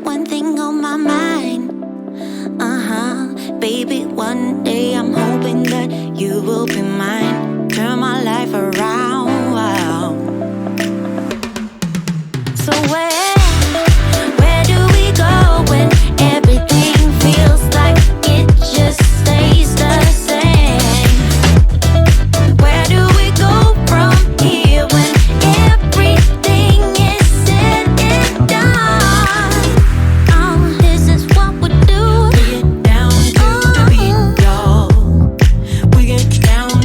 one thing on my mind. Baby, one day I'm hoping that you will be mine. Turn my life around. So where do we go when everything feels like it just stays the same? Where do we go from here when everything is said and done? Oh, this is what we do. We get down to the beat, y'all. We get down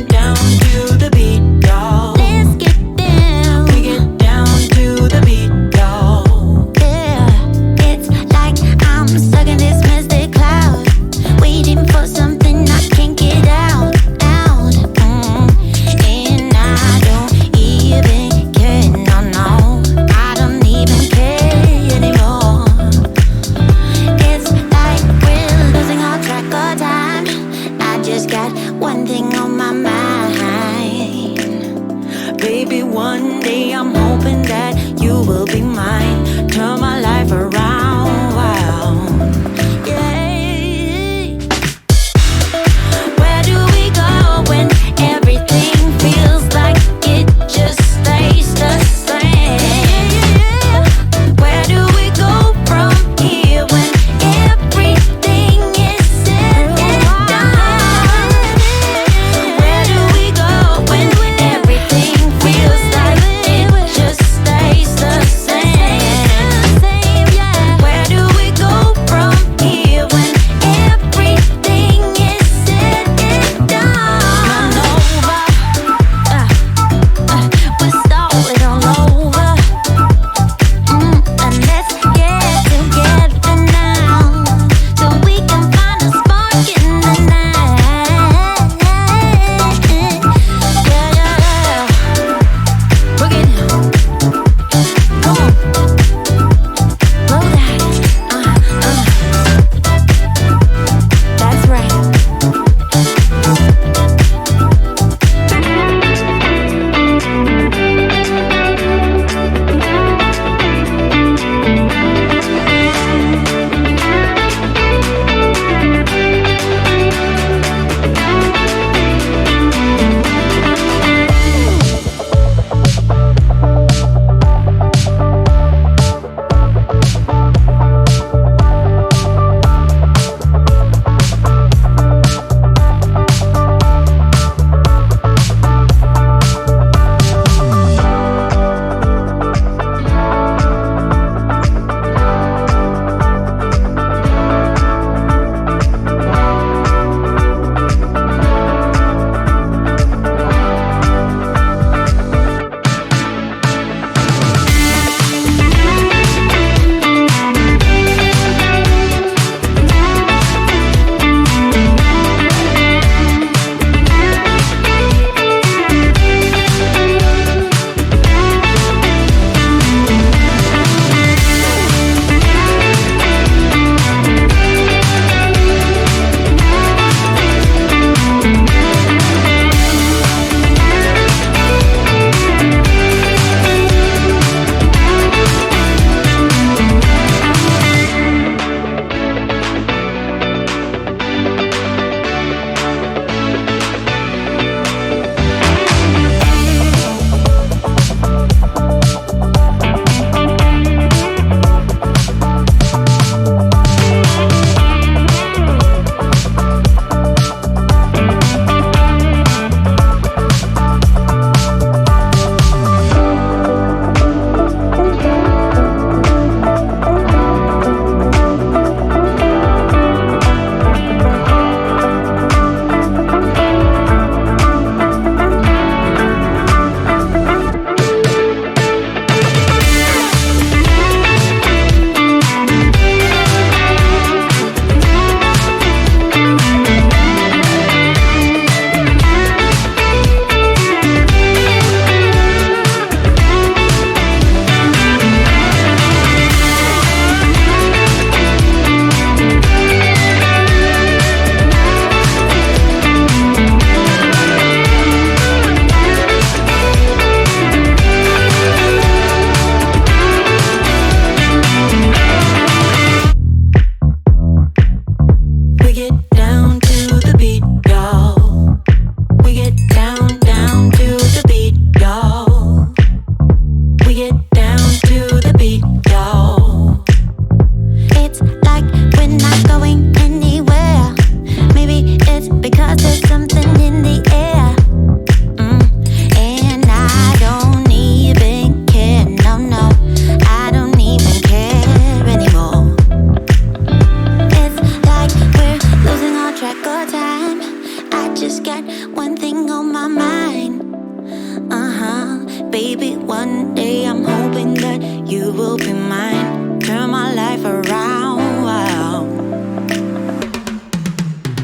life around.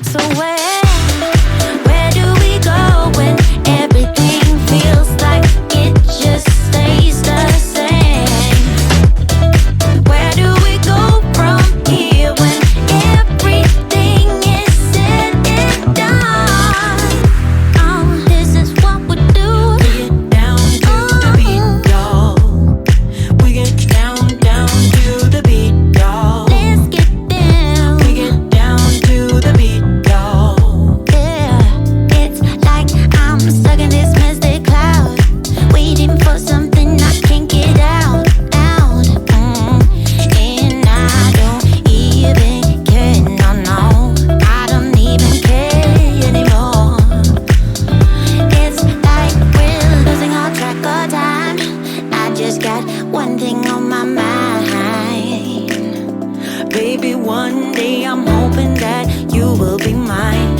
So where do we go when everything feels like it just stays the same? Where do we go from here when everything is said and done? Oh, this is what we do. We get down to the beat, y'all. We get down to the beat, y'all. Let's get down. We get down to the beat, y'all. Yeah, it's like I'm stuck in this misty cloud, waiting for something I can't get out. And I don't even care, no, I don't even care anymore. It's like we're losing all track of time. I just got one thing on my mind. Baby, one day I'm hoping that you will be mine.